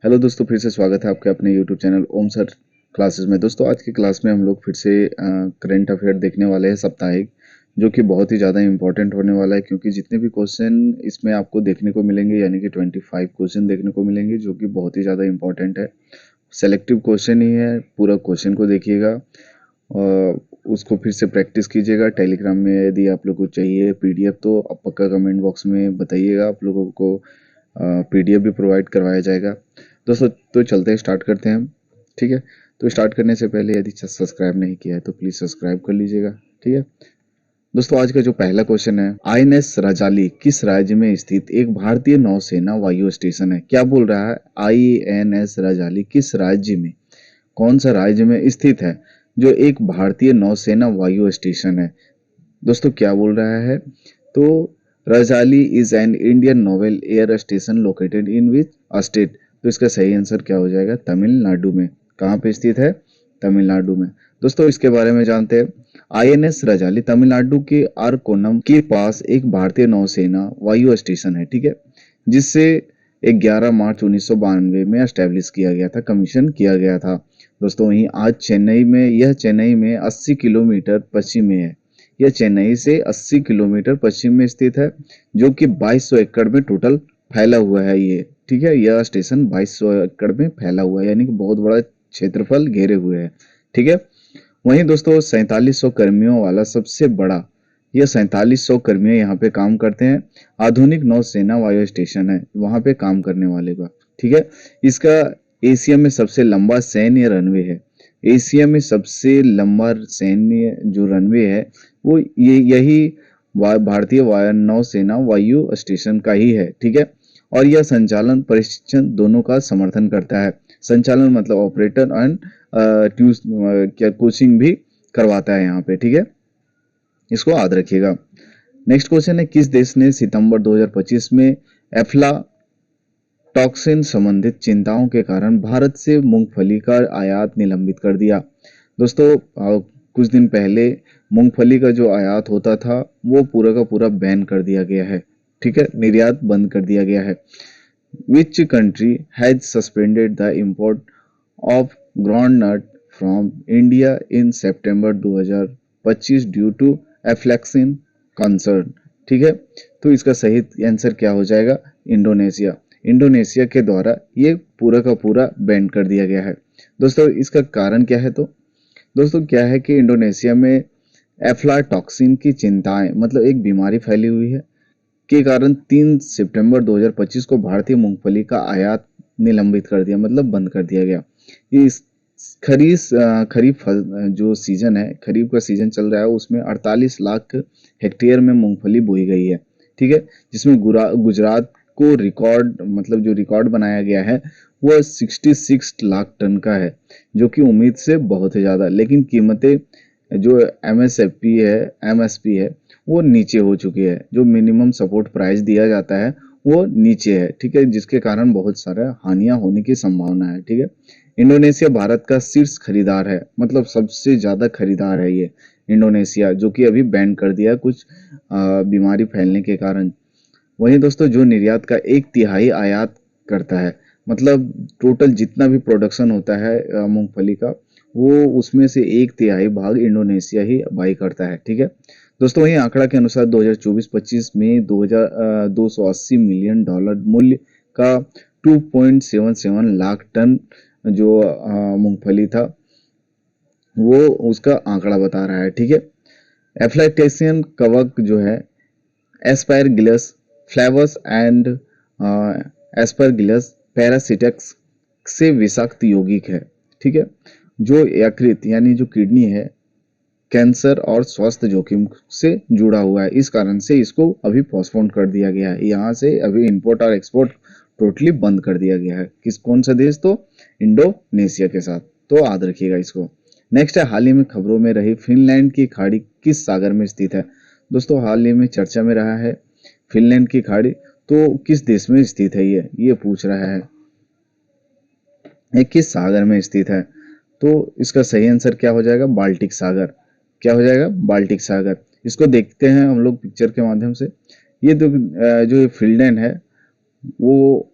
Hello दोस्तों, फिर से स्वागत है आपके अपने यूट्यूब चैनल ओम सर क्लासेस में। दोस्तों आज की क्लास में हम लोग फिर से करंट अफेयर देखने वाले हैं साप्ताहिक, जो कि बहुत ही ज़्यादा इंपॉर्टेंट होने वाला है क्योंकि जितने भी क्वेश्चन इसमें आपको देखने को मिलेंगे यानी कि 25 क्वेश्चन देखने को मिलेंगे, जो कि बहुत ही ज़्यादा इंपॉर्टेंट है। सेलेक्टिव क्वेश्चन ही है, पूरा क्वेश्चन को देखिएगा और उसको फिर से प्रैक्टिस कीजिएगा। टेलीग्राम में यदि आप लोग को चाहिए पीडीएफ तो आप पक्का कमेंट बॉक्स में बताइएगा, आप लोगों को पीडीएफ भी प्रोवाइड करवाया जाएगा। दोस्तों तो चलते हैं, स्टार्ट करते हैं हम। ठीक है, तो स्टार्ट करने से पहले यदि सब्सक्राइब नहीं किया है तो प्लीज़ सब्सक्राइब कर लीजिएगा। ठीक है दोस्तों, आज का जो पहला क्वेश्चन है, आईएनएस रजाली किस राज्य में स्थित एक भारतीय नौसेना वायु स्टेशन है? क्या बोल रहा है? आईएनएस रजाली किस राज्य में, कौन सा राज्य में स्थित है जो एक भारतीय नौसेना वायु स्टेशन है? दोस्तों क्या बोल रहा है? तो Rajali is an Indian naval air station located in which state? तो इसका सही आंसर क्या हो जाएगा? तमिलनाडु में। कहाँ पे स्थित है? तमिलनाडु में। दोस्तों इसके बारे में जानते हैं। आईएनएस रजाली तमिलनाडु के आरकोनम के पास एक भारतीय नौसेना वायु स्टेशन है। ठीक है, जिससे 11 मार्च 1992 में एस्टेब्लिश किया गया था, कमीशन किया गया था। दोस्तों वहीं आज चेन्नई में 80 किलोमीटर पश्चिम में है। यह चेन्नई से 80 किलोमीटर पश्चिम में स्थित है, जो कि 2200 एकड़ में टोटल फैला हुआ है ये। ठीक है, यह स्टेशन 2200 एकड़ में फैला हुआ है, यानी कि बहुत बड़ा क्षेत्रफल घेरे हुए है। ठीक है, वहीं दोस्तों 4700 कर्मियों वाला सबसे बड़ा, यह 4700 कर्मी यहाँ पे काम करते हैं। आधुनिक नौसेना वायु स्टेशन है, वहां पे काम करने वाले का। ठीक है, इसका एशिया में सबसे लंबा सैन्य रनवे है। एशिया में सबसे लंबा सैन्य जो रनवे है वो ये यही भारतीय नौसेना वायु स्टेशन का ही है। ठीक है, और यह संचालन प्रशिक्षण दोनों का समर्थन करता है। संचालन मतलब ऑपरेटर एंड क्या कोचिंग भी करवाता है यहाँ पे। ठीक है, इसको याद रखिएगा। नेक्स्ट क्वेश्चन है, किस देश ने सितंबर 2025 में एफ्ला टॉक्सिन संबंधित चिंताओं के कारण भारत से मूंगफली का आयात निलंबित कर दिया? दोस्तों कुछ दिन पहले मूंगफली का जो आयात होता था वो पूरा का पूरा बैन कर दिया गया है। ठीक है, निर्यात बंद कर दिया गया है। Which country has suspended the import of groundnut from India in September 2025 due to aflatoxin concern? ठीक है, तो इसका सही आंसर क्या हो जाएगा? इंडोनेशिया। इंडोनेशिया के द्वारा ये पूरा का पूरा बैन कर दिया गया है। दोस्तों इसका कारण क्या है? तो दोस्तों क्या है कि इंडोनेशिया में एफ्लाटॉक्सिन की चिंताएं, मतलब एक बीमारी फैली हुई है, के कारण 3 सितंबर 2025 को भारतीय मूंगफली का आयात निलंबित कर दिया, मतलब बंद कर दिया गया। इस खरीफ जो सीजन है, खरीफ का सीजन चल रहा है, उसमें 48 लाख हेक्टेयर में मूंगफली बोई गई है। ठीक है, जिसमें गुजरात को रिकॉर्ड, मतलब जो रिकॉर्ड बनाया गया है वो 66 लाख टन का है, जो कि उम्मीद से बहुत ही ज्यादा, लेकिन कीमतें जो एमएसपी है वो नीचे हो चुकी है। जो मिनिमम सपोर्ट प्राइस दिया जाता है वो नीचे है। ठीक है, जिसके कारण बहुत सारा हानियां होने की संभावना है। ठीक है, इंडोनेशिया भारत का शीर्ष खरीदार है, मतलब सबसे ज्यादा खरीदार है ये इंडोनेशिया, जो कि अभी बैन कर दिया कुछ बीमारी फैलने के कारण। वहीं दोस्तों जो निर्यात का 1/3 आयात करता है, मतलब टोटल जितना भी प्रोडक्शन होता है मूंगफली का, वो उसमें से 1/3 भाग इंडोनेशिया ही बाई करता है। ठीक है दोस्तों, वही आंकड़ा के अनुसार 2024-25 में 280 मिलियन डॉलर मूल्य का 2.77 लाख टन जो मूंगफली था वो उसका आंकड़ा बता रहा है। ठीक है, एफ्लाटेक्सियन कवक जो है एस्परगिलस फ्लेवस एंड एस्परगिलस पैरासिटेक्स से विषाक्त यौगिक है। ठीक है, जो यकृत यानी जो किडनी है, कैंसर और स्वास्थ्य जोखिम से जुड़ा हुआ है। इस कारण से इसको अभी पोस्टपोन कर दिया गया है। यहाँ से अभी इंपोर्ट और एक्सपोर्ट टोटली बंद कर दिया गया है। कौन सा देश? तो इंडोनेशिया के साथ। तो याद रखिएगा इसको। नेक्स्ट है, हाल ही में खबरों में रही फिनलैंड की खाड़ी किस सागर में स्थित है? दोस्तों हाल ही में चर्चा में रहा है फिनलैंड की खाड़ी, तो किस देश में स्थित है ये पूछ रहा है, ये किस सागर में स्थित है? तो इसका सही आंसर क्या हो जाएगा? बाल्टिक सागर। क्या हो जाएगा? बाल्टिक सागर। इसको देखते हैं हम लोग पिक्चर के माध्यम से। ये जो फिनलैंड है वो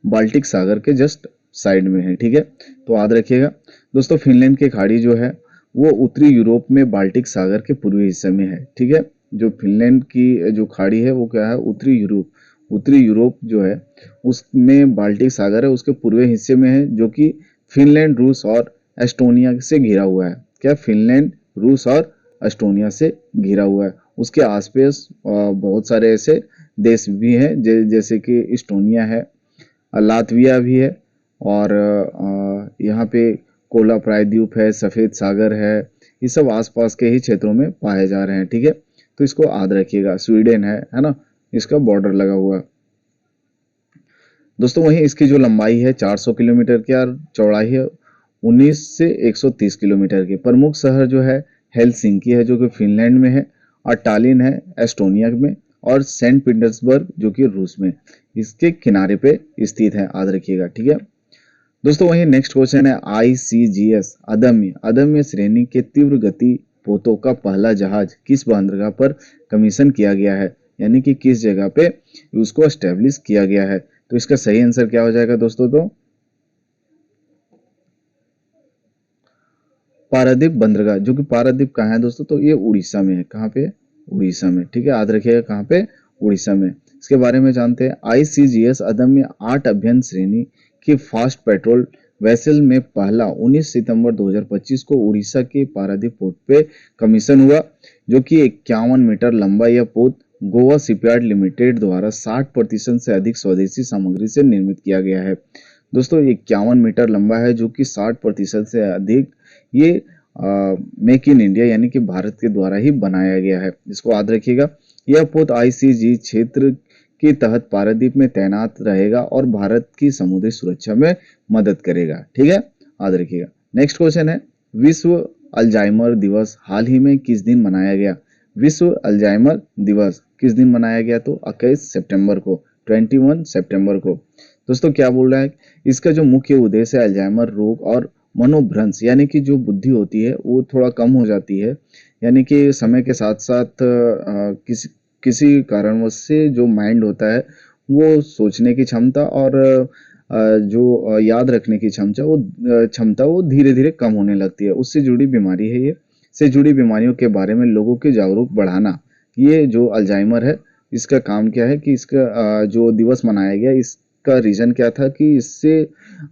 बाल्टिक सागर के जस्ट साइड में है, ठीक है। तो याद रखिएगा दोस्तों, फिनलैंड की खाड़ी जो है वो उत्तरी यूरोप में बाल्टिक सागर के पूर्वी हिस्से में है, ठीक है। जो फिनलैंड की जो खाड़ी है वो क्या है, उत्तरी यूरोप जो है उसमें बाल्टिक सागर है, उसके पूर्वी हिस्से में है, जो कि फिनलैंड, रूस और एस्टोनिया से घिरा हुआ है। क्या, फिनलैंड, रूस और एस्टोनिया से घिरा हुआ है। उसके आसपास बहुत सारे ऐसे देश भी हैं, जैसे कि एस्टोनिया है, लातविया भी है, और यहाँ पे कोला प्रायद्वीप है, सफेद सागर है। ये सब आसपास के ही क्षेत्रों में पाए जा रहे हैं, ठीक है। तो इसको याद रखिएगा। स्वीडन है ना, इसका बॉर्डर लगा हुआ है दोस्तों। वहीं इसकी जो लंबाई है 400 किलोमीटर की और चौड़ाई है 19 से 130 किलोमीटर की। प्रमुख शहर जो है हेलसिंकी है, जो कि फिनलैंड में है, और टालिन है एस्टोनिया में, और सेंट पीटर्सबर्ग जो कि रूस में, इसके किनारे पे स्थित है, याद रखिएगा, ठीक है दोस्तों। वहीं नेक्स्ट क्वेश्चन है ICGS अदम्य अदम्य श्रेणी के तीव्र गति पोतों का पहला जहाज किस बंदरगाह पर कमीशन किया गया है, यानी कि किस जगह पे उसको एस्टेब्लिश किया गया है। तो इसका सही आंसर क्या हो जाएगा दोस्तों, तो पारादीप बंदरगाह, जो कि पारादीप कहाँ है दोस्तों, तो ये उड़ीसा में है। कहाँ पे, उड़ीसा में, ठीक है, याद रखिएगा कहाँ पे, उड़ीसा में। इसके बारे में जानते हैं। ICGS अदम्य 8 अभियान श्रेणी की फास्ट पेट्रोल वेसल में पहला 19 सितंबर 2025 को उड़ीसा के पारादीप पोर्ट पे कमीशन हुआ, जो कि 51 मीटर लंबा यह पोत गोवा शिपयार्ड लिमिटेड द्वारा 60% से अधिक स्वदेशी सामग्री से निर्मित किया गया है दोस्तों। 51 मीटर लंबा है, जो कि 60% से अधिक ये मेक इन इंडिया यानी कि भारत के द्वारा ही बनाया गया है, इसको याद रखिएगा। यह पोत ICG क्षेत्र के तहत पारादीप में तैनात रहेगा और भारत की समुद्री सुरक्षा में मदद करेगा, ठीक है, याद रखिएगा। नेक्स्ट क्वेश्चन है, विश्व अल्जाइमर दिवस हाल ही में किस दिन मनाया गया। विश्व अल्जाइमर दिवस किस दिन मनाया गया, तो 21 सितंबर को, 21 सितंबर को दोस्तों। क्या बोल रहा है, इसका जो मुख्य उद्देश्य है अल्जाइमर रोग और मनोभ्रंश, यानी कि जो बुद्धि होती है वो थोड़ा कम हो जाती है, यानी कि समय के साथ साथ किसी किसी कारणवश से जो माइंड होता है वो सोचने की क्षमता और जो याद रखने की क्षमता वो धीरे धीरे कम होने लगती है। उससे जुड़ी बीमारी है ये। से जुड़ी बीमारियों के बारे में लोगों के जागरूक बढ़ाना, ये जो अल्जाइमर है इसका काम क्या है कि इसका जो दिवस मनाया गया इसका रीजन क्या था कि इससे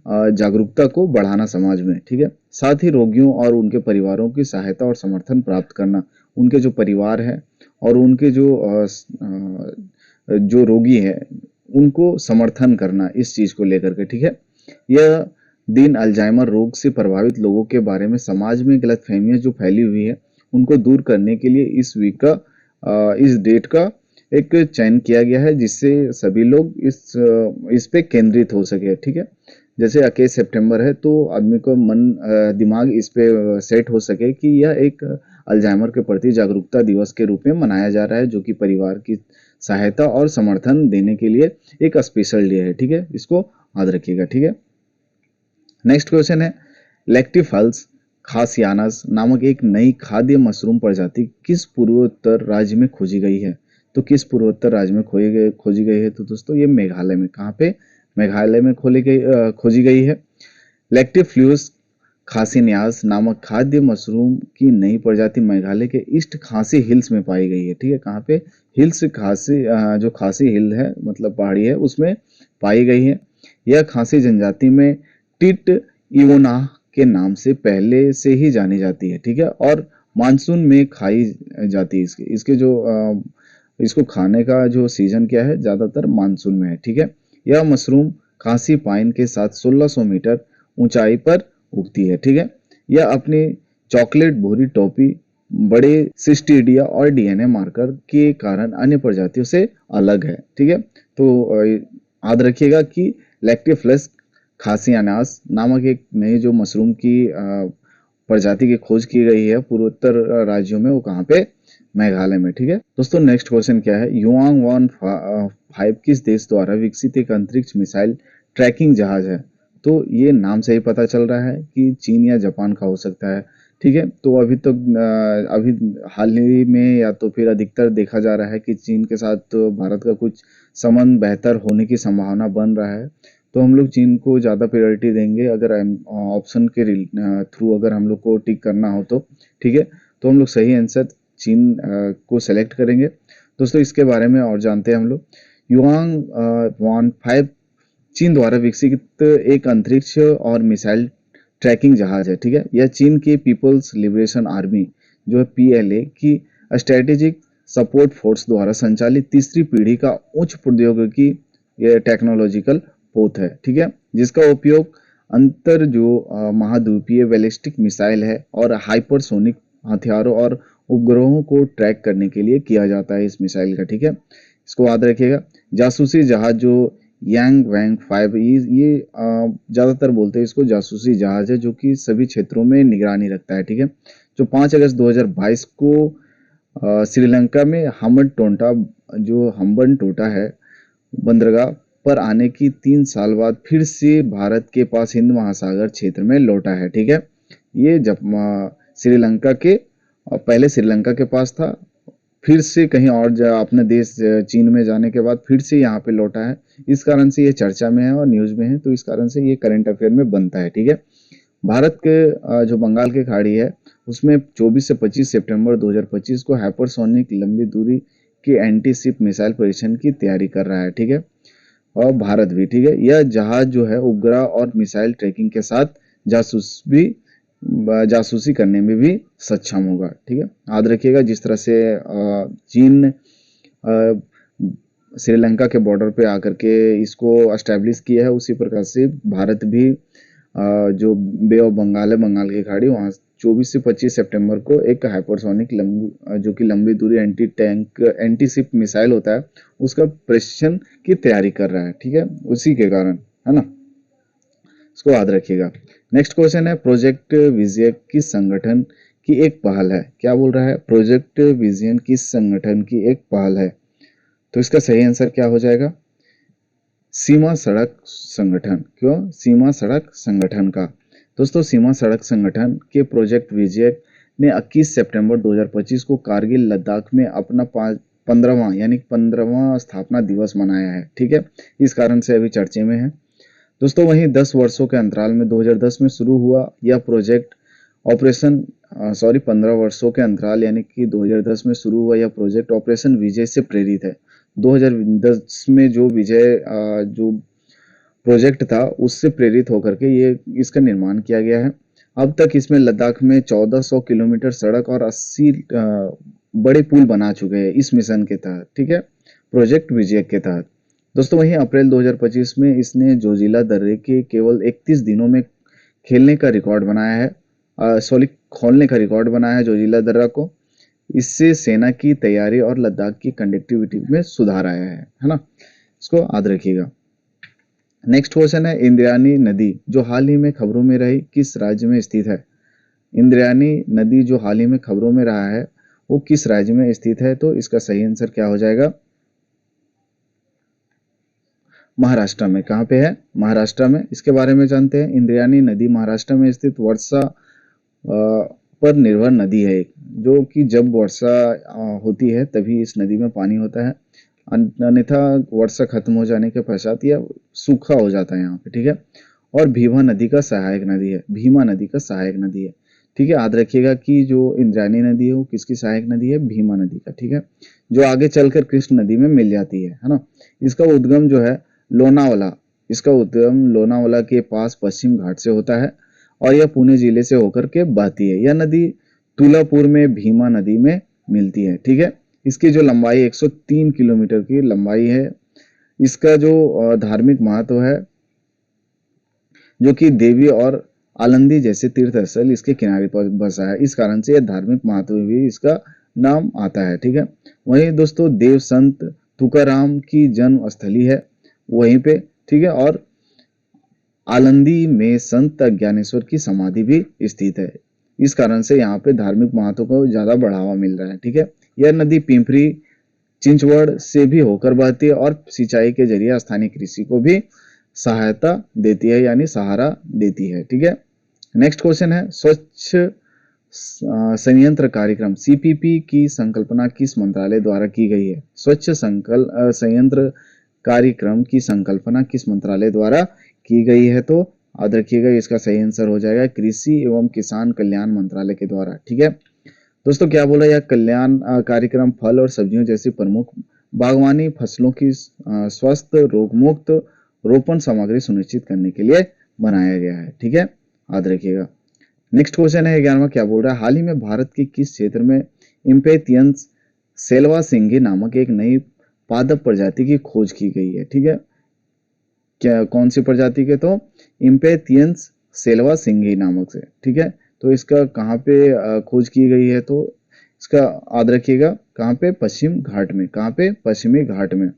जागरूकता को बढ़ाना समाज में, ठीक है। साथ ही रोगियों और उनके परिवारों की सहायता और समर्थन प्राप्त करना, उनके जो परिवार है और उनके जो रोगी है उनको समर्थन करना इस चीज को लेकर के, ठीक है। यह दिन अल्जाइमर रोग से प्रभावित लोगों के बारे में समाज में गलतफहमियां जो फैली हुई है उनको दूर करने के लिए इस डेट का एक चयन किया गया है, जिससे सभी लोग इस पे केंद्रित हो सके, ठीक है। जैसे 21 सितंबर है तो आदमी को दिमाग इस पे सेट हो सके कि यह एक अल्जाइमर के प्रति जागरूकता दिवस के रूप में मनाया जा रहा है, जो कि परिवार की सहायता और समर्थन देने के लिए एक स्पेशल डे है, ठीक है। इसको याद रखिएगा, ठीक है। नेक्स्ट क्वेश्चन है, लेक्टिफल्स खासियानास नामक एक नई खाद्य मशरूम प्रजाति किस पूर्वोत्तर राज्य में खोजी गई है। तो किस पूर्वोत्तर राज्य में खोजी गई है, तो दोस्तों ये मेघालय में। कहाँ पे, मेघालय में खोजी गई है। लेक्टिफ्लूस खासिनियास नामक खाद्य मशरूम की नई प्रजाति मेघालय के ईस्ट खासी हिल्स में पाई गई है, ठीक है। कहाँ पे, हिल्स खासी, जो खासी हिल है मतलब पहाड़ी है उसमें पाई गई है। यह खासी जनजाति में टिट इवोना के नाम से पहले से ही जानी जाती है, ठीक है, और मानसून में खाई जाती है। इसके जो इसको खाने का जो सीजन क्या है, ज्यादातर मानसून में है, ठीक है। यह मशरूम खासी पाइन के साथ 1600 मीटर ऊंचाई पर उगती है, ठीक है। यह अपनी चॉकलेट भूरी टोपी, बड़े सिस्टीडिया और DNA मार्कर के कारण अन्य प्रजातियों से अलग है, ठीक है। तो याद रखिएगा कि लैक्टिफ्लस खासियानास नामक एक नई जो मशरूम की प्रजाति की खोज की गई है पूर्वोत्तर राज्यों में, वो कहाँ पे, मेघालय में, ठीक है दोस्तों। नेक्स्ट क्वेश्चन क्या है, युआंग 1-5 किस देश द्वारा विकसित एक अंतरिक्ष मिसाइल ट्रैकिंग जहाज है। तो ये नाम से ही पता चल रहा है कि चीन या जापान का हो सकता है, ठीक है। तो अभी हाल ही में या तो फिर अधिकतर देखा जा रहा है कि चीन के साथ तो भारत का कुछ संबंध बेहतर होने की संभावना बन रहा है। तो हम लोग चीन को ज़्यादा प्रायोरिटी देंगे अगर ऑप्शन के थ्रू अगर हम लोग को टिक करना हो तो। ठीक है, तो हम लोग सही आंसर चीन को सेलेक्ट करेंगे। दोस्तों इसके बारे में और जानते हैं हम लोग। युआंग वान 5 चीन द्वारा विकसित एक अंतरिक्ष और मिसाइल ट्रैकिंग जहाज है। ठीक है, यह चीन की पीपल्स लिबरेशन आर्मी जो है पीएलए की स्ट्रेटेजिक सपोर्ट फोर्स द्वारा संचालित तीसरी पीढ़ी का उच्च प्रौद्योगिकी टेक्नोलॉजिकल पोत है। ठीक है, जिसका उपयोग अंतर जो महाद्वीपीय बैलिस्टिक मिसाइल है और हाइपरसोनिक हथियारों और उपग्रहों को ट्रैक करने के लिए किया जाता है इस मिसाइल का। ठीक है, इसको याद रखिएगा। जासूसी जहाज जो यांग वैंग 5 ये ज्यादातर बोलते हैं इसको जासूसी जहाज है, जो कि सभी क्षेत्रों में निगरानी रखता है। ठीक है, जो 5 अगस्त 2022 को श्रीलंका में हम्बन टोटा है बंदरगाह पर आने की 3 साल बाद फिर से भारत के पास हिंद महासागर क्षेत्र में लौटा है। ठीक है, ये जब श्रीलंका के पहले श्रीलंका के पास था, फिर से कहीं और अपने देश चीन में जाने के बाद फिर से यहाँ पे लौटा है। इस कारण से ये चर्चा में है और न्यूज में है, तो इस कारण से ये करंट अफेयर में बनता है। ठीक है, भारत के जो बंगाल की खाड़ी है उसमें 24 से 25 सितंबर 2025 को हाइपरसोनिक लंबी दूरी के एंटी शिप मिसाइल परीक्षण की तैयारी कर रहा है। ठीक है, और भारत भी। ठीक है, यह जहाज जो है उपग्रह और मिसाइल ट्रैकिंग के साथ जासूसी करने में भी सक्षम होगा। ठीक है, याद रखिएगा जिस तरह से चीन श्रीलंका के बॉर्डर पे आकर के इसको एस्टेब्लिश किया है, उसी प्रकार से भारत भी जो बे ऑफ बंगाल है, बंगाल की खाड़ी, वहां 24 से 25 सितंबर को एक हाइपरसोनिक जो कि लंबी दूरी एंटी शिप मिसाइल होता है उसका परीक्षण की तैयारी कर रहा है। ठीक है, उसी के कारण है ना, इसको याद रखिएगा। नेक्स्ट क्वेश्चन है, प्रोजेक्ट विजय किस संगठन की एक पहल है? क्या बोल रहा है? प्रोजेक्ट विजन किस संगठन की एक पहल है? तो इसका सही आंसर क्या हो जाएगा? सीमा सड़क संगठन। क्यों? सीमा सड़क संगठन का। दोस्तों सीमा सड़क संगठन के प्रोजेक्ट विजय ने 21 सितंबर 2025 को कारगिल लद्दाख में अपना 15वां स्थापना दिवस मनाया है। ठीक है, इस कारण से अभी चर्चे में है। दोस्तों वहीं 10 वर्षों के अंतराल में 2010 में शुरू हुआ यह प्रोजेक्ट 15 वर्षों के अंतराल यानी कि 2010 में शुरू हुआ यह प्रोजेक्ट ऑपरेशन विजय से प्रेरित है। 2010 में जो विजय जो प्रोजेक्ट था उससे प्रेरित होकर के ये इसका निर्माण किया गया है। अब तक इसमें लद्दाख में 1400 किलोमीटर सड़क और 80 बड़े पुल बना चुके हैं इस मिशन के तहत। ठीक है, प्रोजेक्ट विजय के तहत। दोस्तों वहीं अप्रैल 2025 में इसने जोजिला दर्रे के केवल 31 दिनों में खोलने का रिकॉर्ड बनाया है जोजिला दर्रा को। इससे सेना की तैयारी और लद्दाख की कनेक्टिविटी में सुधार आया है ना, इसको याद रखिएगा। नेक्स्ट क्वेश्चन है, इंद्रायणी नदी जो हाल ही में खबरों में रही किस राज्य में स्थित है? इंद्रायणी नदी जो हाल ही में खबरों में रहा है वो किस राज्य में स्थित है? तो इसका सही आंसर क्या हो जाएगा? महाराष्ट्र में। कहाँ पे है? महाराष्ट्र में। इसके बारे में जानते हैं। इंद्रायणी नदी महाराष्ट्र में स्थित वर्षा पर निर्भर नदी है एक, जो कि जब वर्षा होती है तभी इस नदी में पानी होता है, अन्यथा वर्षा खत्म हो जाने के पश्चात यह सूखा हो जाता है यहाँ पे। ठीक है, और भीमा नदी का सहायक नदी है। ठीक है, याद रखिएगा कि जो इंद्रायणी नदी है वो किसकी सहायक नदी है? भीमा नदी का। ठीक है, जो आगे चलकर कृष्ण नदी में मिल जाती है ना। इसका उद्गम जो है लोनावाला के पास पश्चिम घाट से होता है और यह पुणे जिले से होकर के बहती है। यह नदी तुलापुर में भीमा नदी में मिलती है। ठीक है, इसकी जो लंबाई 103 किलोमीटर की लंबाई है। इसका जो धार्मिक महत्व है, जो कि देवी और आलंदी जैसे तीर्थ स्थल इसके किनारे पर बसा है, इस कारण से यह धार्मिक महत्व भी इसका नाम आता है। ठीक है, वहीं दोस्तों देव संत तुकाराम की जन्म स्थली है वहीं पे। ठीक है, और आलंदी में संत ज्ञानेश्वर की समाधि भी स्थित है, इस कारण से यहाँ पे धार्मिक महत्व को ज्यादा बढ़ावा मिल रहा है। ठीक है, यह नदी पिंपरी चिंचवड़ से भी होकर बहती है और सिंचाई के जरिए स्थानीय कृषि को भी सहायता देती है यानी सहारा देती है। ठीक है, नेक्स्ट क्वेश्चन है, स्वच्छ संयंत्र कार्यक्रम सीपीपी की संकल्पना किस मंत्रालय द्वारा की गई है? स्वच्छ संयंत्र कार्यक्रम की संकल्पना किस मंत्रालय द्वारा की गई है? तो याद रखिएगा इसका सही आंसर हो जाएगा कृषि एवं किसान कल्याण मंत्रालय के द्वारा। ठीक है दोस्तों, क्या बोला, यह कल्याण कार्यक्रम फल और सब्जियों जैसी प्रमुख बागवानी फसलों की स्वस्थ रोगमुक्त रोपण सामग्री सुनिश्चित करने के लिए बनाया गया है। ठीक है, याद रखिएगा। नेक्स्ट क्वेश्चन है 11वां, क्या बोल रहा है, हाल ही में भारत के किस क्षेत्र में इम्पेथियंस सेल्वा सिंगी नामक एक नई पादप प्रजाति की खोज की गई है? ठीक है, क्या कौन सी प्रजाति के? तो इम्पेथियंस सेल्वा सिंगी नामक से। ठीक है, तो इसका कहाँ पे खोज की गई है? तो इसका याद रखिएगा कहाँ पे? पश्चिम घाट में। कहाँ पे? पश्चिमी घाट में।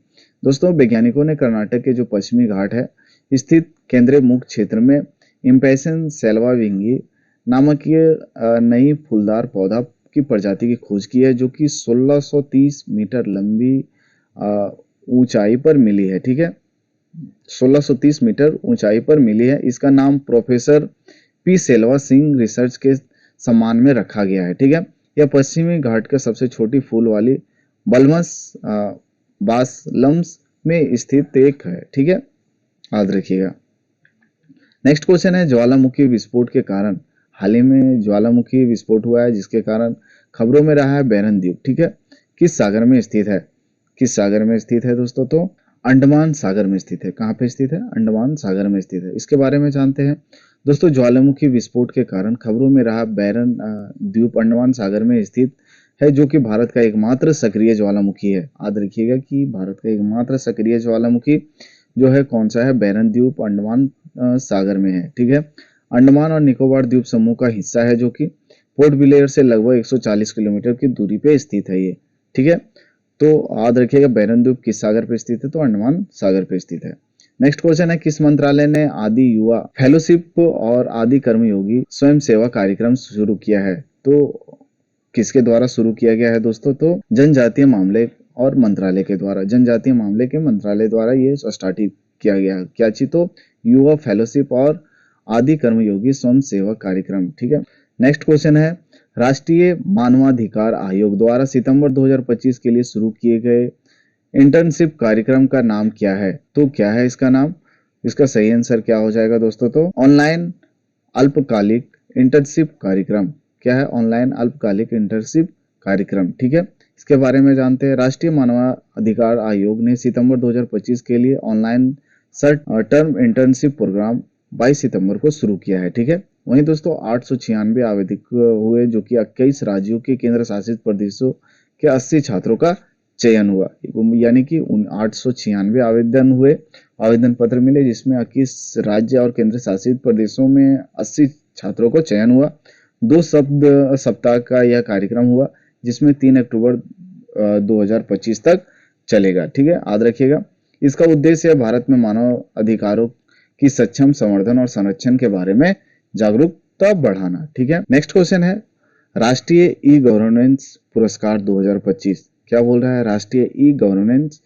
दोस्तों, वैज्ञानिकों ने कर्नाटक के जो पश्चिमी घाट है स्थित केंद्रीय मुख्य क्षेत्र में इम्पेसन सेल्वा विंगी नामक ये नई फूलदार पौधा की प्रजाति की खोज की है, जो कि 1630 मीटर लंबी ऊंचाई पर मिली है। ठीक है, 1630 मीटर ऊंचाई पर मिली है। इसका नाम professor P Selva Singh research के सम्मान में रखा गया है। ठीक है, यह पश्चिमी घाट का सबसे छोटी फूल वाली बल्मस बासलम्स में स्थित एक है। ठीक है, याद रखिएगा। नेक्स्ट क्वेश्चन है, ज्वालामुखी विस्फोट के कारण, हाल ही में ज्वालामुखी विस्फोट हुआ है जिसके कारण खबरों में रहा है बैरन द्वीप। ठीक है, किस सागर में स्थित है? किस सागर में स्थित है दोस्तों? तो अंडमान सागर में स्थित है। कहाँ पे स्थित है? अंडमान सागर में स्थित है। इसके बारे में जानते हैं दोस्तों। ज्वालामुखी विस्फोट के कारण खबरों में रहा बैरन द्वीप अंडमान सागर में स्थित है, जो कि भारत का एकमात्र सक्रिय ज्वालामुखी है। याद रखिएगा कि भारत का एकमात्र सक्रिय ज्वालामुखी जो है कौन सा है? बैरन द्वीप अंडमान सागर में है। ठीक है, अंडमान और निकोबार द्वीप समूह का हिस्सा है, जो कि पोर्ट ब्लेयर से लगभग 140 किलोमीटर की दूरी पे स्थित है ये। ठीक है, तो याद रखिएगा बैरन द्वीप किस सागर पे स्थित है? तो अंडमान सागर पे स्थित है। नेक्स्ट क्वेश्चन है, किस मंत्रालय ने आदि युवा फेलोशिप और आदि कर्मयोगी स्वयं सेवा कार्यक्रम शुरू किया है? तो किसके द्वारा शुरू किया गया है दोस्तों? तो जनजातीय मामले और मंत्रालय के द्वारा, जनजातीय मामले के मंत्रालय द्वारा ये स्टार्ट किया गया। क्या चीज? तो युवा फेलोशिप और आदि कर्मयोगी स्वयं सेवा कार्यक्रम। ठीक है, नेक्स्ट क्वेश्चन है, राष्ट्रीय मानवाधिकार आयोग द्वारा सितंबर 2025 के लिए शुरू किए गए इंटर्नशिप कार्यक्रम का नाम क्या है? तो क्या है इसका नाम? इसका सही आंसर क्या हो जाएगा दोस्तों? तो ऑनलाइन अल्पकालिक इंटर्नशिप कार्यक्रम। क्या है? ऑनलाइन अल्पकालिक इंटर्नशिप कार्यक्रम। ठीक है, इसके बारे में जानते हैं। राष्ट्रीय मानवाधिकार आयोग ने सितंबर 2025 के लिए online short term internship program 22 सितंबर को शुरू किया है। ठीक है, वहीं दोस्तों 896 आवेदक हुए, जो कि 21 राज्यों के केंद्र शासित प्रदेशों के 80 छात्रों का चयन हुआ। यानी कि 896 आवेदन हुए, आवेदन पत्र मिले, जिसमें 21 राज्य और केंद्र शासित प्रदेशों में 80 छात्रों को चयन हुआ। 2 सप्ताह का यह कार्यक्रम हुआ, जिसमें 3 अक्टूबर 2025 तक चलेगा। ठीक है, याद रखिएगा। इसका उद्देश्य है भारत में मानव अधिकारों की सक्षम संवर्धन और संरक्षण के बारे में जागरूकता बढ़ाना। ठीक है, नेक्स्ट क्वेश्चन है, राष्ट्रीय ई गवर्नेंस पुरस्कार 2025। क्या बोल रहा है? राष्ट्रीय ई गवर्नेंस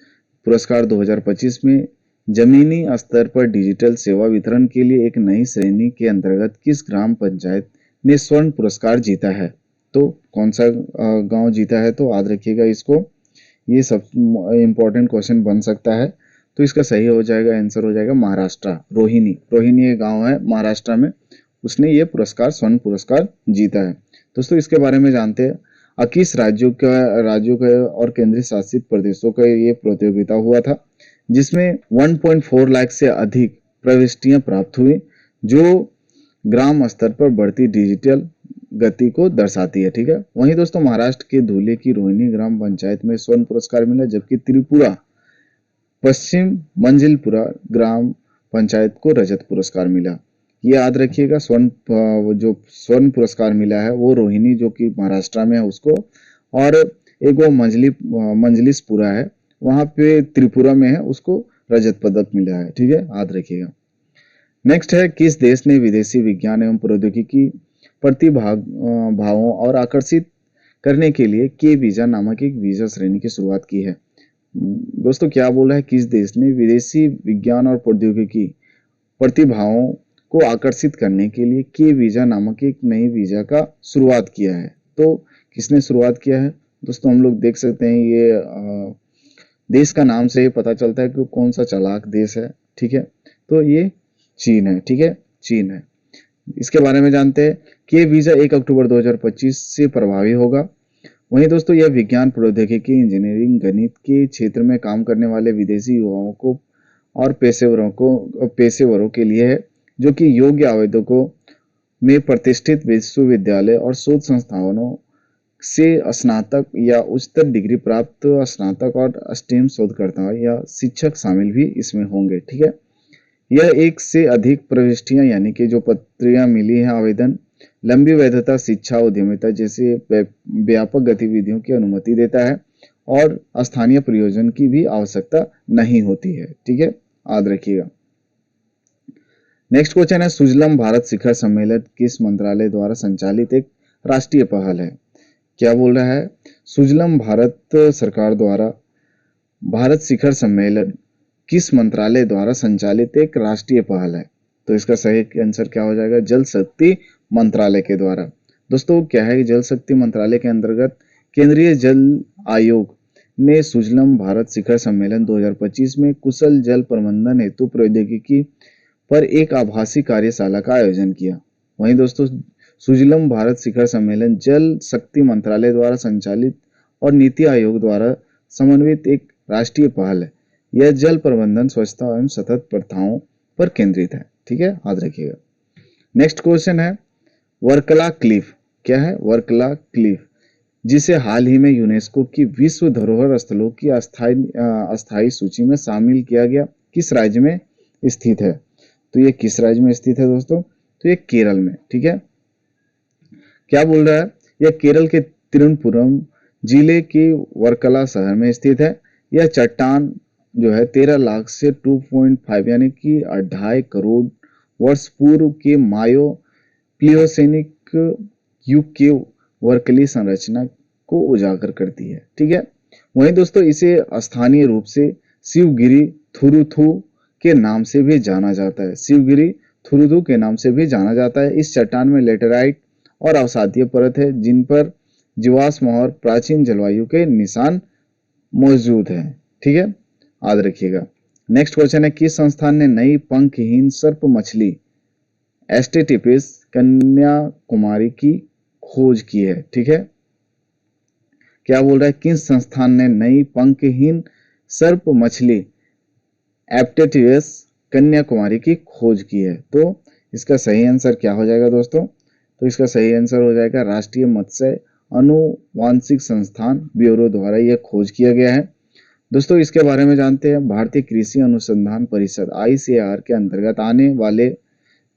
पुरस्कार 2025 में जमीनी स्तर पर डिजिटल सेवा वितरण के लिए एक नई श्रेणी के अंतर्गत किस ग्राम पंचायत ने स्वर्ण पुरस्कार जीता है? तो कौन सा गांव जीता है? तो याद रखिएगा इसको, ये सब इंपॉर्टेंट क्वेश्चन बन सकता है। तो इसका सही हो जाएगा, आंसर हो जाएगा महाराष्ट्र। रोहिणी, रोहिणी एक गांव है महाराष्ट्र में, उसने ये पुरस्कार, स्वर्ण पुरस्कार जीता है। दोस्तों, इसके बारे में जानते हैं। 21 राज्यों का और केंद्रीय शासित प्रदेशों का ये प्रतियोगिता हुआ था, जिसमें 1.4 लाख से अधिक प्रविष्टियां प्राप्त हुई, जो ग्राम स्तर पर बढ़ती डिजिटल गति को दर्शाती है। ठीक है, वहीं दोस्तों महाराष्ट्र के धुले की रोहिणी ग्राम पंचायत में स्वर्ण पुरस्कार मिला, जबकि त्रिपुरा पश्चिम मंजिलपुरा ग्राम पंचायत को रजत पुरस्कार मिला। ये याद रखिएगा, जो स्वर्ण पुरस्कार मिला है वो रोहिणी, जो कि महाराष्ट्र में है, उसको, और एक वो मंजलिसपुरा है, वहां पे त्रिपुरा में है, उसको रजत पदक मिला है। ठीक है, याद रखिएगा। नेक्स्ट है, किस देश ने विदेशी विज्ञान एवं प्रौद्योगिकी प्रतिभाओं और आकर्षित करने के लिए के वीजा नामक एक वीजा श्रेणी की शुरुआत की है? दोस्तों, क्या बोला है, किस देश ने विदेशी विज्ञान और प्रौद्योगिकी प्रतिभाओं को आकर्षित करने के लिए के वीजा नामक एक नई वीजा का शुरुआत किया है? तो किसने शुरुआत किया है दोस्तों? हम लोग देख सकते हैं ये देश का नाम से ही पता चलता है कि कौन सा चालाक देश है, ठीक है। तो ये चीन है, ठीक है, चीन है। इसके बारे में जानते हैं कि ये वीजा 1 अक्टूबर 2025 से प्रभावी होगा। वहीं दोस्तों यह विज्ञान, प्रौद्योगिकी, इंजीनियरिंग, गणित के क्षेत्र में काम करने वाले विदेशी युवाओं को और पेशेवरों के लिए है, जो कि योग्य आवेदकों में प्रतिष्ठित विश्वविद्यालय और शोध संस्थानों से स्नातक या उच्चतर डिग्री प्राप्त स्नातक और स्टेम शोधकर्ता या शिक्षक शामिल भी इसमें होंगे, ठीक है। यह एक से अधिक प्रविष्टियां यानी कि जो पत्रियां मिली हैं आवेदन, लंबी वैधता, शिक्षा, उद्यमिता जैसे व्यापक गतिविधियों की अनुमति देता है और स्थानीय प्रयोजन की भी आवश्यकता नहीं होती है, ठीक है, याद रखिएगा। नेक्स्ट क्वेश्चन है, सुजलम भारत शिखर सम्मेलन किस मंत्रालय द्वारा संचालित एक राष्ट्रीय पहल है? क्या बोल रहा है? सुजलम भारत सरकार द्वारा भारत शिखर सम्मेलन किस मंत्रालय द्वारा संचालित एक राष्ट्रीय पहल है? तो इसका सही आंसर क्या हो जाएगा? जल शक्ति मंत्रालय के द्वारा। दोस्तों क्या है, जल शक्ति मंत्रालय के अंतर्गत केंद्रीय जल आयोग ने सुजलम भारत शिखर सम्मेलन 2025 में कुशल जल प्रबंधन हेतु प्रौद्योगिकी पर एक आभासी कार्यशाला का आयोजन किया। वहीं दोस्तों सुजलम भारत शिखर सम्मेलन जल शक्ति मंत्रालय द्वारा संचालित और नीति आयोग द्वारा समन्वित एक राष्ट्रीय पहल है। यह जल प्रबंधन, स्वच्छता एवं सतत प्रथाओं पर केंद्रित है, ठीक है, याद रखिएगा। नेक्स्ट क्वेश्चन है, वर्कला क्लिफ। क्या है? वर्कला क्लिफ, जिसे हाल ही में यूनेस्को की विश्व धरोहर स्थलों की अस्थायी सूची में शामिल किया गया, किस राज्य में स्थित है? तो ये किस राज्य में स्थित है दोस्तों? तो ये केरल में, ठीक है। क्या बोल रहा है? यह केरल के तिरुवनंतपुरम जिले के वर्कला शहर में स्थित है। यह चट्टान जो है 13 लाख से 2.5 यानी कि 2.5 करोड़ वर्ष पूर्व के मायो प्लियोसेनिक युग के वर्कली संरचना को उजागर करती है, ठीक है। वहीं दोस्तों इसे स्थानीय रूप से शिवगिरी थुरुथु के नाम से भी जाना जाता है। शिवगिरी थुरुथु के नाम से भी जाना जाता है। इस चट्टान में लेटेराइट और अवसादीय परत है, जिन पर जीवाश्म और प्राचीन जलवायु के निशान मौजूद हैं, ठीक है, याद रखिएगा। नेक्स्ट क्वेश्चन है, किस संस्थान ने नई पंखहीन सर्प मछली एस्टेटिपिस कन्याकुमारी की खोज की है? ठीक है, क्या बोल रहा है? किस संस्थान ने नई पंखहीन सर्प मछली एप्टेटिवस कन्याकुमारी की खोज की है? तो इसका सही आंसर क्या हो जाएगा दोस्तों? तो इसका सही आंसर हो जाएगा राष्ट्रीय मत्स्य अनुवांशिक संस्थान ब्यूरो द्वारा यह खोज किया गया है। दोस्तों इसके बारे में जानते हैं। भारतीय कृषि अनुसंधान परिषद ICAR के अंतर्गत आने वाले,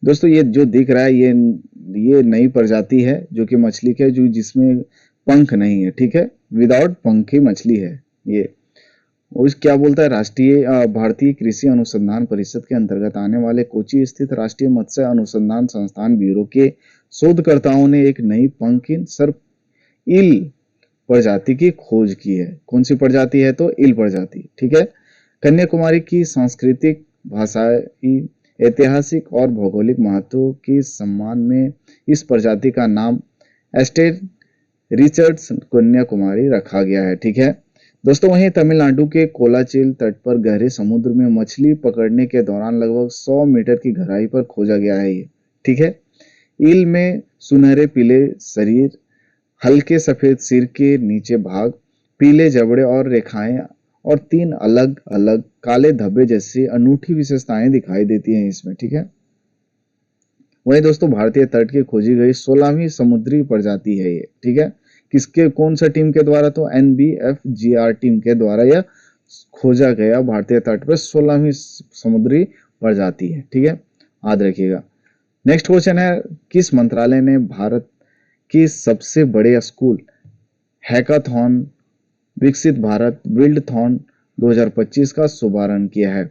दोस्तों ये जो दिख रहा है ये नई प्रजाति है जो कि मछली के जो जिसमें पंख नहीं है, ठीक है, विदाउट पंखी मछली है ये। और क्या बोलता है, भारतीय कृषि अनुसंधान परिषद के अंतर्गत आने वाले कोची स्थित राष्ट्रीय मत्स्य अनुसंधान संस्थान ब्यूरो के शोधकर्ताओं ने एक नई पंखहीन सर्प ईल प्रजाति की खोज की है। कौन सी प्रजाति है? तो ईल प्रजाति, ठीक है। कन्याकुमारी की सांस्कृतिक, भाषाई, ऐतिहासिक और भौगोलिक महत्व के सम्मान में इस प्रजाति का नाम एस्टेट रिचर्ड्स कन्याकुमारी रखा गया है, ठीक है दोस्तों। वहीं तमिलनाडु के कोलाचिल तट पर गहरे समुद्र में मछली पकड़ने के दौरान लगभग 100 मीटर की गहराई पर खोजा गया है ये, ठीक है। ईल में सुनहरे पीले शरीर, हल्के सफेद सिर के नीचे भाग, पीले जबड़े और रेखाएं और 3 अलग अलग काले धब्बे जैसी अनूठी विशेषताएं दिखाई देती हैं इसमें, ठीक है। वहीं दोस्तों भारतीय तट की खोजी गई 16वीं समुद्री प्रजाति है ये, ठीक है। किसके, कौन सा टीम के द्वारा? तो NBFGR टीम के द्वारा यह खोजा गया भारतीय तट पर 16वीं समुद्री प्रजाति है, ठीक है, याद रखिएगा। नेक्स्ट क्वेश्चन है, किस मंत्रालय ने भारत की सबसे बड़े स्कूल हैकाथॉन विकसित भारत बिल्डथॉन 2025 का शुभारंभ किया है?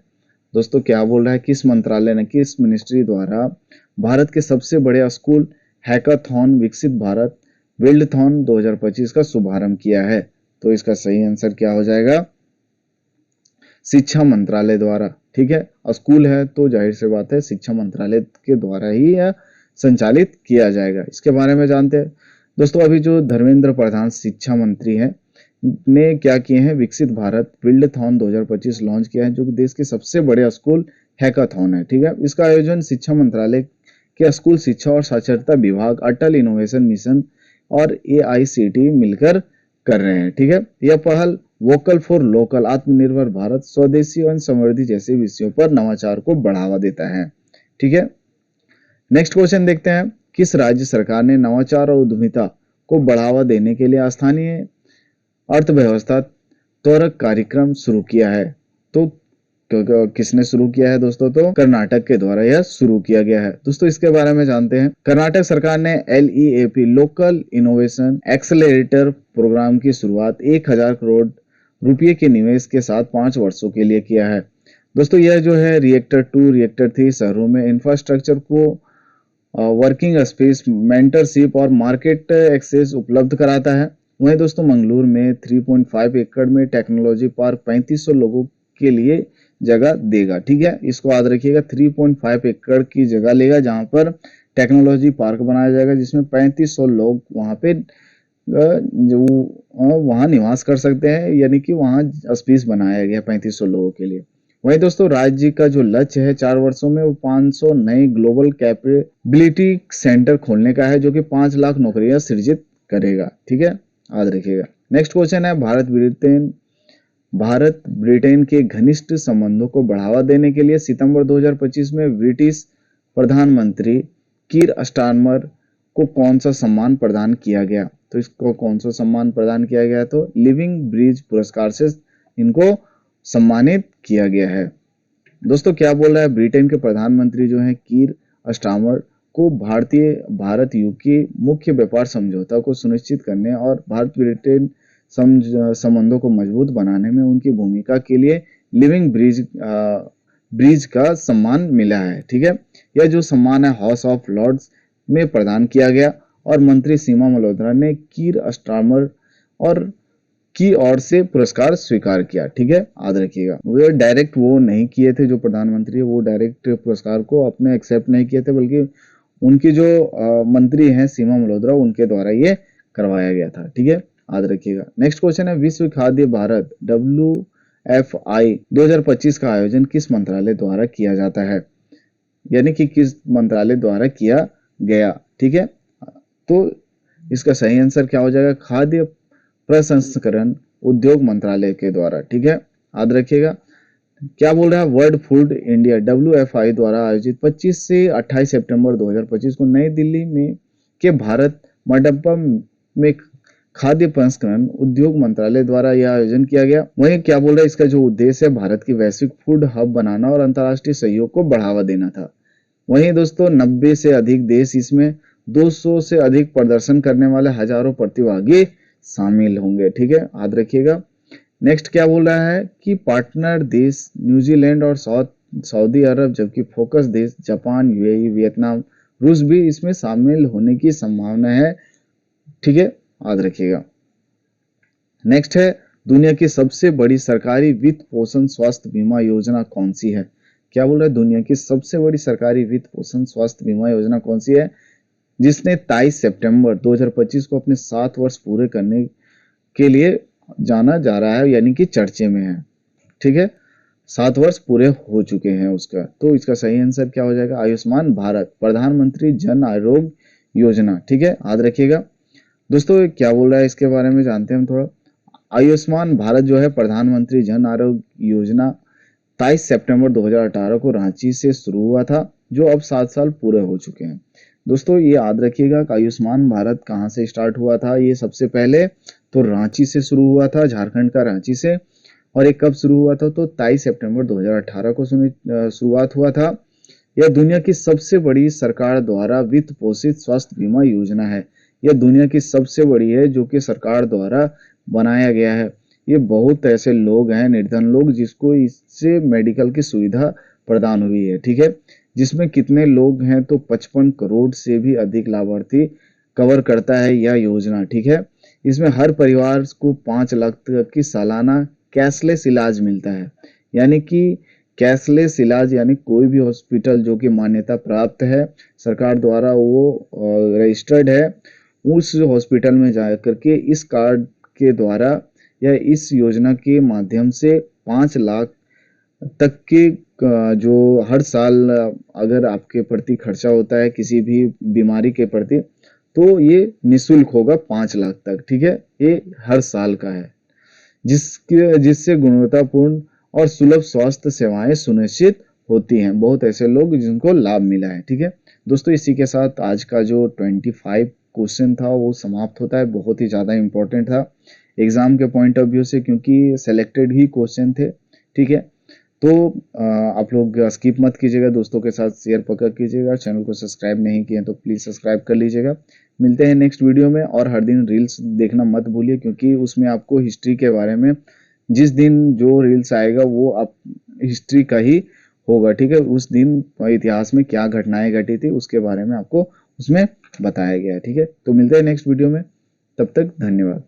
दोस्तों क्या बोल रहा है, किस मंत्रालय ने, किस मिनिस्ट्री द्वारा भारत के सबसे बड़े स्कूल हैकाथॉन विकसित भारत बिल्डथॉन 2025 का शुभारंभ किया है? तो इसका सही आंसर क्या हो जाएगा? शिक्षा मंत्रालय द्वारा, ठीक है। स्कूल है तो जाहिर सी बात है शिक्षा मंत्रालय के द्वारा ही यह संचालित किया जाएगा। इसके बारे में जानते हैं दोस्तों। अभी जो धर्मेंद्र प्रधान शिक्षा मंत्री हैं, ने क्या किए हैं, विकसित भारत बिल्डथॉन 2025 लॉन्च किया है, जो कि देश के सबसे बड़े स्कूल हैकाथॉन है। ठीक है, इसका आयोजन शिक्षा मंत्रालय के स्कूल शिक्षा और साक्षरता विभाग, अटल इनोवेशन मिशन और AICTE मिलकर कर रहे हैं। ठीक है, यह पहल वोकल फॉर लोकल, आत्मनिर्भर भारत, स्वदेशी और समृद्धि जैसे विषयों पर नवाचार को बढ़ावा देता है। ठीक है, नेक्स्ट क्वेश्चन देखते हैं, किस राज्य सरकार ने नवाचार और उद्यमिता को बढ़ावा देने के लिए स्थानीय अर्थव्यवस्था त्वरक कार्यक्रम शुरू किया है? तो किसने शुरू किया है दोस्तों? तो कर्नाटक के द्वारा यह शुरू किया गया है। दोस्तों इसके बारे में जानते हैं। कर्नाटक सरकार ने LEAP local innovation accelerator program की शुरुआत 1000 करोड़ रुपये के निवेश के साथ 5 वर्षों के लिए किया है। दोस्तों यह जो है रिएक्टर 2, रिएक्टर 3 शहरों में इंफ्रास्ट्रक्चर को वर्किंग स्पेस, मेंटरशिप और मार्केट एक्सेस उपलब्ध कराता है। वहीं दोस्तों मंगलूर में 3.5 एकड़ में टेक्नोलॉजी पार्क 3500 लोगों के लिए जगह देगा। ठीक है, इसको याद रखिएगा, 3.5 एकड़ की जगह लेगा जहां पर टेक्नोलॉजी पार्क बनाया जाएगा, जिसमें 3500 लोग वहां पे जो वहां निवास कर सकते हैं, यानी कि वहां स्पेस बनाया गया 3500 लोगों के लिए। वहीं दोस्तों राज्य का जो लक्ष्य है 4 वर्षों में वो 500 नए ग्लोबल कैपेबिलिटी सेंटर खोलने का है, जो कि 5 लाख नौकरियां सृजित करेगा। ठीक है, याद रखिएगा। नेक्स्ट क्वेश्चन है, भारत ब्रिटेन के घनिष्ठ संबंधों को बढ़ावा देने के लिए सितंबर 2025 में ब्रिटिश प्रधानमंत्री कीर स्टारमर को कौन सा सम्मान प्रदान किया गया? तो इसको कौन सा सम्मान प्रदान किया गया? तो लिविंग ब्रिज पुरस्कार से इनको सम्मानित किया गया है। दोस्तों क्या बोल रहा है, ब्रिटेन के प्रधानमंत्री जो हैं कीर स्टारमर को भारत यूके मुख्य व्यापार समझौता को सुनिश्चित करने और भारत ब्रिटेन संबंधों को मजबूत बनाने में उनकी भूमिका के लिए लिविंग ब्रिज का सम्मान मिला है। ठीक है, यह जो सम्मान है हाउस ऑफ लॉर्ड्स में प्रदान किया गया और मंत्री सीमा मल्होत्रा ने कीर स्टारमर और की ओर से पुरस्कार स्वीकार किया। ठीक है, याद रखिएगा, वो डायरेक्ट वो नहीं किए थे, जो प्रधानमंत्री है वो डायरेक्ट पुरस्कार को अपने एक्सेप्ट नहीं किए थे, बल्कि उनकी जो मंत्री हैं सीमा मल्होत्रा, उनके द्वारा ये करवाया गया था। ठीक है, याद रखिएगा। नेक्स्ट क्वेश्चन है, विश्व खाद्य भारत WFI 2025 का आयोजन किस मंत्रालय द्वारा किया जाता है? यानी कि किस मंत्रालय द्वारा किया गया? ठीक है, तो इसका सही आंसर क्या हो जाएगा? खाद्य प्रसंस्करण उद्योग मंत्रालय के द्वारा। ठीक है, याद रखिएगा। क्या बोल रहा है, वर्ल्ड फूड इंडिया WFI द्वारा आयोजित 25 से 28 सितंबर 2025 को नई दिल्ली में के भारत मंडपम में खाद्य प्रसंस्करण उद्योग मंत्रालय द्वारा यह आयोजन किया गया। वहीं क्या बोल रहा है, इसका जो उद्देश्य है भारत की वैश्विक फूड हब बनाना और अंतर्राष्ट्रीय सहयोग को बढ़ावा देना था। वहीं दोस्तों 90 से अधिक देश, इसमें 200 से अधिक प्रदर्शन करने वाले हजारों प्रतिभागी शामिल होंगे। ठीक है, याद रखिएगा। नेक्स्ट क्या बोल रहा है कि पार्टनर देश न्यूजीलैंड और सऊदी अरब, जबकि फोकस देश जापान, UAE, वियतनाम, रूस भी इसमें शामिल होने की संभावना है। ठीक है, याद रखिएगा। नेक्स्ट है, दुनिया की सबसे बड़ी सरकारी वित्त पोषण स्वास्थ्य बीमा योजना कौन सी है? क्या बोल रहा है, दुनिया की सबसे बड़ी सरकारी वित्त पोषण स्वास्थ्य बीमा योजना कौन सी है, जिसने 23 सितंबर 2025 को अपने 7 वर्ष पूरे करने के लिए जाना जा रहा है, यानी कि चर्चे में है। ठीक है, 7 वर्ष पूरे हो चुके हैं उसका। तो इसका सही आंसर क्या हो जाएगा? आयुष्मान भारत प्रधानमंत्री जन आरोग्य योजना। ठीक है, याद रखिएगा। दोस्तों क्या बोल रहा है इसके बारे में जानते हैं हम थोड़ा। आयुष्मान भारत जो है प्रधानमंत्री जन आरोग्य योजना 23 सितंबर 2018 को रांची से शुरू हुआ था, जो अब 7 साल पूरे हो चुके हैं। दोस्तों ये याद रखिएगा कि आयुष्मान भारत कहाँ से स्टार्ट हुआ था। ये सबसे पहले तो रांची से शुरू हुआ था, झारखंड का रांची से। और ये कब शुरू हुआ था? तो 23 सितंबर 2018 को शुरुआत हुआ था। यह दुनिया की सबसे बड़ी सरकार द्वारा वित्त पोषित स्वास्थ्य बीमा योजना है। यह दुनिया की सबसे बड़ी है जो कि सरकार द्वारा बनाया गया है। ये बहुत ऐसे लोग हैं, निर्धन लोग, जिसको इससे मेडिकल की सुविधा प्रदान हुई है। ठीक है, जिसमें कितने लोग हैं? तो 55 करोड़ से भी अधिक लाभार्थी कवर करता है यह योजना। ठीक है, इसमें हर परिवार को 5 लाख तक की सालाना कैशलेस इलाज मिलता है। यानी कि कैशलेस इलाज, यानी कोई भी हॉस्पिटल जो कि मान्यता प्राप्त है सरकार द्वारा, वो रजिस्टर्ड है, उस हॉस्पिटल में जा करके इस कार्ड के द्वारा या इस योजना के माध्यम से 5 लाख तक के जो हर साल अगर आपके प्रति खर्चा होता है किसी भी बीमारी के प्रति, तो ये निःशुल्क होगा 5 लाख तक, ठीक है। ये हर साल का है, जिससे गुणवत्तापूर्ण और सुलभ स्वास्थ्य सेवाएं सुनिश्चित होती हैं। बहुत ऐसे लोग जिनको लाभ मिला है, ठीक है दोस्तों। इसी के साथ आज का जो 25 क्वेश्चन था वो समाप्त होता है। बहुत ही ज़्यादा इंपॉर्टेंट था एग्जाम के पॉइंट ऑफ व्यू से, क्योंकि सेलेक्टेड ही क्वेश्चन थे, ठीक है। तो आप लोग स्किप मत कीजिएगा, दोस्तों के साथ शेयर पक्का कीजिएगा। चैनल को सब्सक्राइब नहीं किए तो प्लीज़ सब्सक्राइब कर लीजिएगा। मिलते हैं नेक्स्ट वीडियो में, और हर दिन रील्स देखना मत भूलिए, क्योंकि उसमें आपको हिस्ट्री के बारे में, जिस दिन जो रील्स आएगा वो आप हिस्ट्री का ही होगा, ठीक है। उस दिन इतिहास में क्या घटनाएं घटी थी उसके बारे में आपको उसमें बताया गया है, ठीक है। तो मिलते हैं नेक्स्ट वीडियो में, तब तक धन्यवाद।